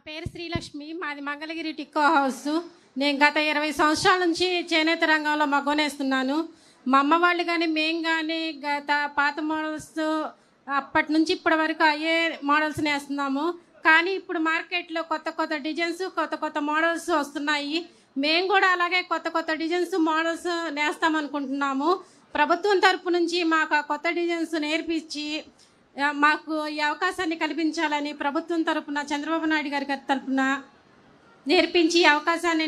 పేరు శ్రీలక్ష్మి. మాది మంగళగిరి టిక్కో హౌస్. నేను గత 20 సంవత్సరాల నుంచి చేనేత రంగంలో మగ్గనేస్తున్నాను. మా అమ్మ వాళ్ళు కానీ మేము కానీ గత పాత మోడల్స్ అప్పటి నుంచి ఇప్పటి వరకు అయ్యే మోడల్స్ నేస్తున్నాము. కానీ ఇప్పుడు మార్కెట్లో కొత్త కొత్త డిజైన్స్ కొత్త కొత్త మోడల్స్ వస్తున్నాయి. మేము కూడా అలాగే కొత్త కొత్త డిజైన్స్ మోడల్స్ నేస్తామనుకుంటున్నాము. ప్రభుత్వం తరపు నుంచి మాకు కొత్త డిజైన్స్ నేర్పించి మాకు ఈ అవకాశాన్ని కల్పించాలని ప్రభుత్వం తరపున చంద్రబాబు నాయుడు గారి తరపున నేర్పించి ఈ అవకాశాన్ని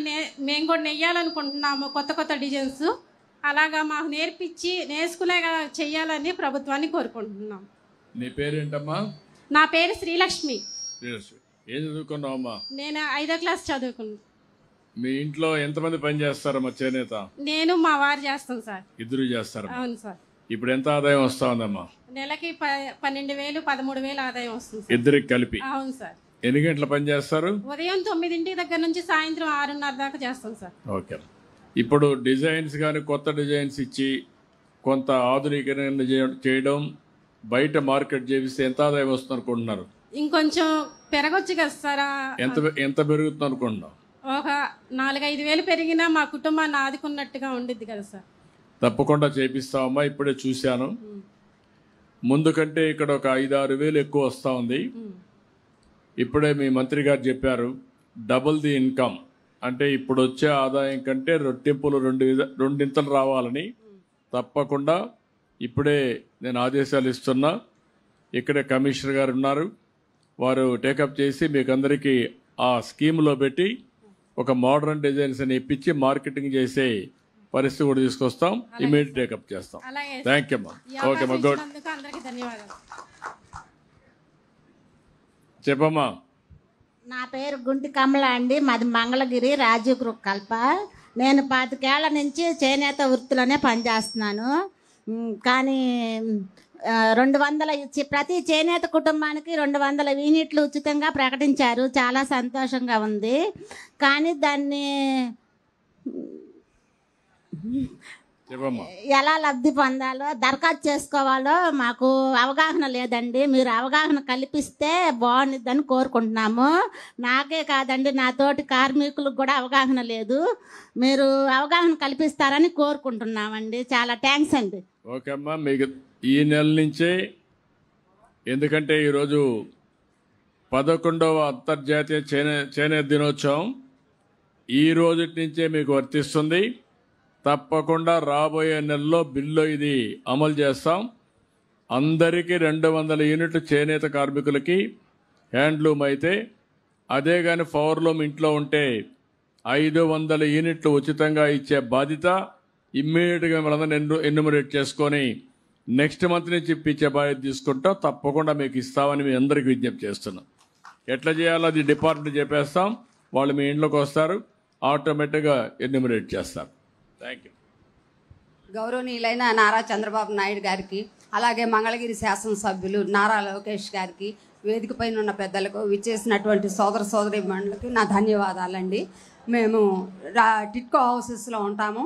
మేము కూడా నెయ్యాలనుకుంటున్నాము. కొత్త కొత్త డిజైన్స్ అలాగా మాకు నేర్పించి నేర్చుకునేగా చెయ్యాలని ప్రభుత్వాన్ని కోరుకుంటున్నాం. నీ పేరేంటమ్మా? నా పేరు శ్రీలక్ష్మి. ఏం చదువుకున్నావమ్మా? నేను 5వ క్లాస్ చదువుకున్నాను. మీ ఇంట్లో ఎంతమంది పని చేస్తారమ్మా చేనేత? నేను మా వారు చేస్తాం సార్. ఇద్దరు చేస్తారు? అవును సార్. ఇప్పుడు ఎంత ఆదాయం వస్తా ఉందమ్మా? నెలకి 12,000 13,000 ఆదాయం వస్తుంది ఇద్దరికి కలిపి. అవును సార్. ఎన్ని గంటల పని చేస్తారు? ఉదయం 9 దగ్గర నుంచి సాయంత్రం 6:30 దాకా చేస్తాం సార్. ఓకే. ఇప్పుడు డిజైన్స్ కానీ కొత్త డిజైన్స్ ఇచ్చి కొంత ఆధునీకరణ చేయడం, బయట మార్కెట్ చేపిస్తే ఎంత ఆదాయం వస్తుంది అనుకుంటున్నారు? ఇంకొంచెం పెరగొచ్చు కదా సార్. ఎంత పెరుగుతుంది అనుకుంటున్నాం? ఒక 4-5 వేలు పెరిగినా మా కుటుంబాన్ని ఆదుకున్నట్టుగా ఉండిద్ది కదా సార్. తప్పకుండా చేపిస్తామమ్మా. ఇప్పుడే చూశాను, ముందు కంటే ఇక్కడ ఒక 5-6 వేలు ఎక్కువ వస్తూ ఉంది. ఇప్పుడే మీ మంత్రి గారు చెప్పారు డబుల్ ది ఇన్కమ్, అంటే ఇప్పుడు వచ్చే ఆదాయం కంటే రెట్టింపులు రెండింతలు రావాలని. తప్పకుండా ఇప్పుడే నేను ఆదేశాలు ఇస్తున్నా. ఇక్కడే కమిషనర్ గారు ఉన్నారు, వారు టేకప్ చేసి మీకు అందరికీ ఆ స్కీమ్లో పెట్టి ఒక మోడర్న్ డిజైన్స్ అని ఇప్పించి మార్కెటింగ్ చేసే పరిస్థితి కూడా తీసుకొస్తాం. ఇమీడియట్ టేకప్ చేస్తాం. థ్యాంక్ యూ అమ్మా. ఓకే అమ్మా, గుడ్. చెప్పమ్మా. నా పేరు గుంటి కమల అండి. మాది మంగళగిరి రాజీవ్ గృహ కల్ప. నేను 25 ఏళ్ల నుంచి చేనేత వృత్తిలోనే పనిచేస్తున్నాను. కానీ 200 ఇచ్చి ప్రతి చేనేత కుటుంబానికి 200 యూనిట్లు ఉచితంగా ప్రకటించారు. చాలా సంతోషంగా ఉంది. కానీ దాన్ని ఎలా లబ్ధి పొందాలో, దరఖాస్తు చేసుకోవాలో మాకు అవగాహన లేదండి. మీరు అవగాహన కల్పిస్తే బాగుంటుందని కోరుకుంటున్నాము. నాకే కాదండి, నా తోటి కార్మికులకు కూడా అవగాహన లేదు. మీరు అవగాహన కల్పిస్తారని కోరుకుంటున్నామండి. చాలా థ్యాంక్స్ అండి. ఓకే అమ్మా, మీకు ఈ నెల నుంచే, ఎందుకంటే ఈరోజు 11వ అంతర్జాతీయ చేనేత దినోత్సవం ఈ రోజు నుంచే మీకు వర్తిస్తుంది. తప్పకుండా రాబోయే నెలలో బిల్లు ఇది అమలు చేస్తాం. అందరికీ 200 యూనిట్లు చేనేత కార్మికులకి హ్యాండ్లూమ్ అయితే, అదే కానీ పవర్లూమ్ ఇంట్లో ఉంటే 500 యూనిట్లు ఉచితంగా ఇచ్చే బాధ్యత ఇమ్మీడియట్గా మనందరం ఎన్యూమరేట్ చేసుకొని నెక్స్ట్ మంత్ నుంచి ఇప్పించే బాధ్యత తీసుకుంటాం. తప్పకుండా మీకు ఇస్తామని మీ అందరికీ విజ్ఞప్తి చేస్తున్నాం. ఎట్లా చేయాలో అది డిపార్ట్మెంట్ చెప్పేస్తాం. వాళ్ళు మీ ఇంట్లోకి వస్తారు, ఆటోమేటిక్గా ఎన్యూమరేట్ చేస్తారు. Thank you. గౌరవనీయులైన నారా చంద్రబాబు నాయుడు గారికి, అలాగే మంగళగిరి శాసనసభ్యులు నారా లోకేష్ గారికి, వేదిక పైన ఉన్న పెద్దలకు, విచ్చేసినటువంటి సోదరి మండలికి నా ధన్యవాదాలండి. మేము టిట్కో హౌసెస్లో ఉంటాము.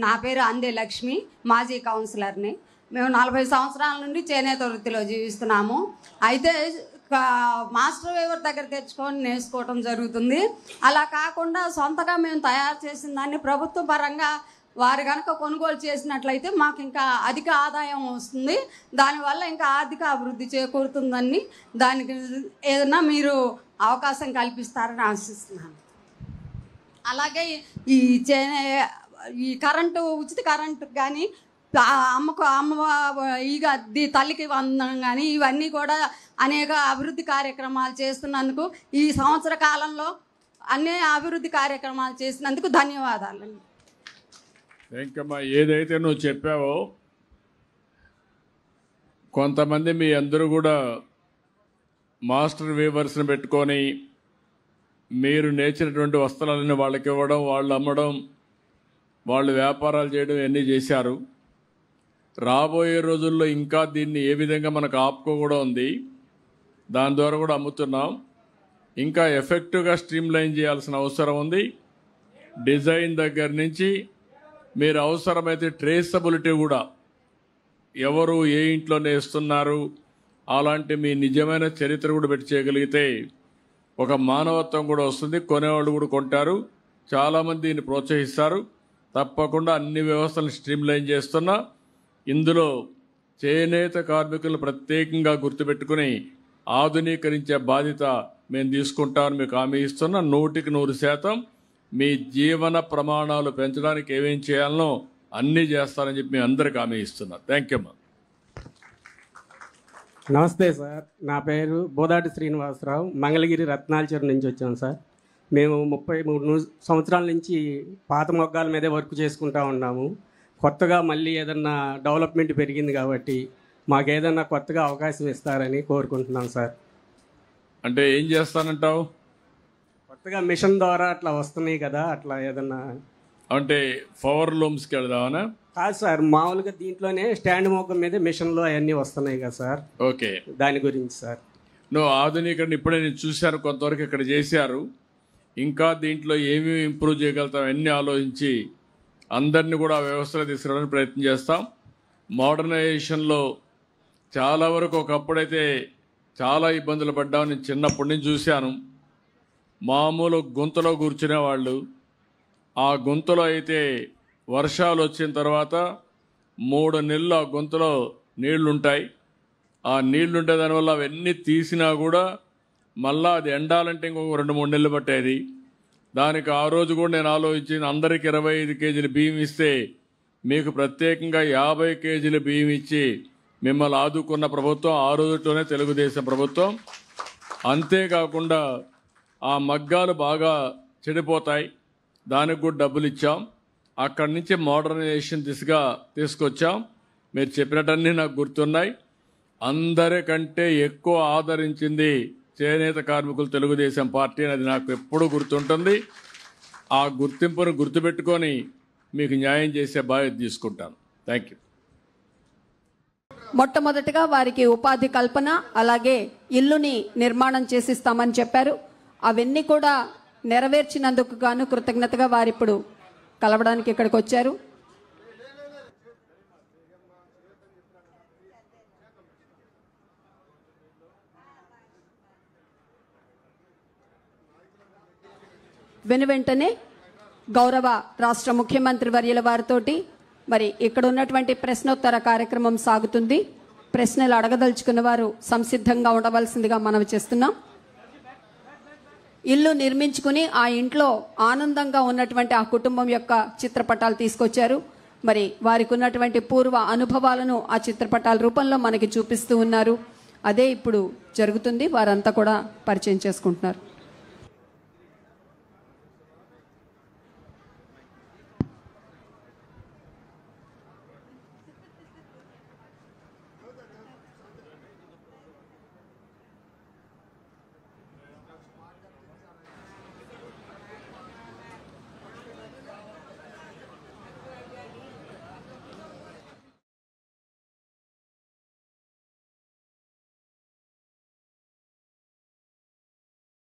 నా పేరు అందే లక్ష్మి, మాజీ కౌన్సిలర్ని. మేము 40 సంవత్సరాల నుండి చేనేత వృత్తిలో జీవిస్తున్నాము. అయితే మాస్టర్ వేవర్ దగ్గర తెచ్చుకొని నేర్చుకోవటం జరుగుతుంది. అలా కాకుండా సొంతగా మేము తయారు చేసిన దాన్ని ప్రభుత్వ పరంగా వారు కనుక కొనుగోలు చేసినట్లయితే మాకు ఇంకా అధిక ఆదాయం వస్తుంది. దానివల్ల ఇంకా ఆర్థిక అభివృద్ధి చేకూరుతుందని, దానికి ఏదన్నా మీరు అవకాశం కల్పిస్తారని ఆశిస్తున్నాను. అలాగే ఈ కరెంటు, ఉచిత కరెంటు కానీ, తల్లికి వందనం కానీ, ఇవన్నీ కూడా అనేక అభివృద్ధి కార్యక్రమాలు చేస్తున్నందుకు, ఈ సంవత్సర కాలంలో అన్ని అభివృద్ధి కార్యక్రమాలు చేసినందుకు ధన్యవాదాలండి. వెంకమ్మ, ఏదైతే నువ్వు చెప్పావో, కొంతమంది మీ అందరూ కూడా మాస్టర్ వీవర్స్ని పెట్టుకొని మీరు నేర్చినటువంటి వస్త్రాలను వాళ్ళకి ఇవ్వడం, వాళ్ళు అమ్మడం, వాళ్ళు వ్యాపారాలు చేయడం ఇవన్నీ చేశారు. రాబోయే రోజుల్లో ఇంకా దీన్ని ఏ విధంగా మనకు ఆపుకో కూడా ఉంది. దాని ద్వారా కూడా అమ్ముతున్నాం. ఇంకా ఎఫెక్టివ్గా స్ట్రీమ్ లైన్ చేయాల్సిన అవసరం ఉంది. డిజైన్ దగ్గర నుంచి మీరు అవసరమైతే ట్రేసబిలిటీ కూడా, ఎవరు ఏ ఇంట్లో నేస్తున్నారు అలాంటి మీ నిజమైన చరిత్ర కూడా పెట్టి చేయగలిగితే ఒక మానవత్వం కూడా వస్తుంది, కొనేవాళ్ళు కూడా కొంటారు, చాలామంది దీన్ని ప్రోత్సహిస్తారు. తప్పకుండా అన్ని వ్యవస్థలను స్ట్రీమ్లైన్ చేస్తున్నా. ఇందులో చేనేత కార్మికులను ప్రత్యేకంగా గుర్తుపెట్టుకుని ఆధునీకరించే బాధ్యత మేము తీసుకుంటామని మీకు హామీ ఇస్తున్నా. 100% మీ జీవన ప్రమాణాలు పెంచడానికి ఏమేం చేయాలనో అన్నీ చేస్తారని చెప్పి మేము అందరికి హామీ ఇస్తున్నా. థ్యాంక్ యూ అమ్మా. నమస్తే సార్, నా పేరు బోదాటి శ్రీనివాసరావు, మంగళగిరి రత్నాలచెరు నుంచి వచ్చాం సార్. మేము 33 సంవత్సరాల నుంచి పాత మొగ్గాల మీదే వర్క్ చేసుకుంటా ఉన్నాము. కొత్తగా మళ్ళీ ఏదన్నా డెవలప్మెంట్ పెరిగింది కాబట్టి మాకు ఏదన్నా కొత్తగా అవకాశం ఇస్తారని కోరుకుంటున్నాం సార్. అంటే ఏం చేస్తానంటావు? కొత్తగా మిషన్ ద్వారా అట్లా వస్తున్నాయి కదా, అట్లా ఏదన్నా. అంటే పవర్ లూమ్స్కి వెళదామనా? కాదు సార్, మామూలుగా దీంట్లోనే స్టాండ్ మొగ్గం మీద మిషన్లు అవన్నీ వస్తున్నాయి కదా సార్. ఓకే, దాని గురించి సార్. నువ్వు ఆధునీకరణ ఇప్పుడే నేను చూశాను, కొంతవరకు ఇక్కడ చేశారు. ఇంకా దీంట్లో ఏమేమి ఇంప్రూవ్ చేయగలుగుతాం అన్నీ ఆలోచించి అందరినీ కూడా ఆ వ్యవస్థలో తీసుకురావడానికి ప్రయత్నం చేస్తాం. మోడర్నైజేషన్లో చాలా వరకు ఒకప్పుడైతే చాలా ఇబ్బందులు పడ్డాం. నేను చిన్నప్పటి నుంచి చూశాను. మామూలు గుంతలో కూర్చునే వాళ్ళు, ఆ గుంతలో అయితే వర్షాలు వచ్చిన తర్వాత 3 నెలలు ఆ గుంతలో నీళ్లుంటాయి. ఆ నీళ్లుంటే దానివల్ల అవన్నీ తీసినా కూడా మళ్ళా అది ఎండాలంటే ఇంకొక 2-3 నెలలు పట్టేది. దానికి ఆ రోజు కూడా నేను ఆలోచించింది, అందరికి 25 కేజీల బియ్యం ఇస్తే మీకు ప్రత్యేకంగా 50 కేజీల బియ్యం ఇచ్చి మిమ్మల్ని ఆదుకున్న ప్రభుత్వం ఆ రోజులోనే తెలుగుదేశం ప్రభుత్వం. అంతేకాకుండా ఆ మగ్గాలు బాగా చెడిపోతాయి, దానికి కూడా డబ్బులు ఇచ్చాం. అక్కడి నుంచి మోడర్నైజేషన్ దిశగా తీసుకొచ్చాం. మీరు చెప్పినట్టన్నీ నాకు గుర్తున్నాయి. అందరికంటే ఎక్కువ ఆదరించింది చేనేత కార్మికులు తెలుగుదేశం పార్టీ అనేది నాకు ఎప్పుడూ గుర్తుంటుంది. ఆ గుర్తింపును గుర్తుపెట్టుకొని మీకు న్యాయం చేసే బాధ్యత తీసుకుంటాను. Thank you. మొట్టమొదటిగా వారికి ఉపాధి కల్పన, అలాగే ఇల్లుని నిర్మాణం చేసిస్తామని చెప్పారు. అవన్నీ కూడా నెరవేర్చినందుకు గాను కృతజ్ఞతగా వారిప్పుడు కలవడానికి ఇక్కడికి వచ్చారు. వెనువెంటనే గౌరవ రాష్ట్ర ముఖ్యమంత్రి వర్యుల వారితోటి మరి ఇక్కడ ఉన్నటువంటి ప్రశ్నోత్తర కార్యక్రమం సాగుతుంది. ప్రశ్నలు అడగదలుచుకున్న వారు సంసిద్ధంగా ఉండవలసిందిగా మనవి చేస్తున్నాం. ఇల్లు నిర్మించుకుని ఆ ఇంట్లో ఆనందంగా ఉన్నటువంటి ఆ కుటుంబం యొక్క చిత్రపటాలు తీసుకొచ్చారు. మరి వారికి ఉన్నటువంటి పూర్వ అనుభవాలను ఆ చిత్రపటాల రూపంలో మనకి చూపిస్తూ ఉన్నారు. అదే ఇప్పుడు జరుగుతుంది. వారంతా కూడా పరిచయం చేసుకుంటున్నారు.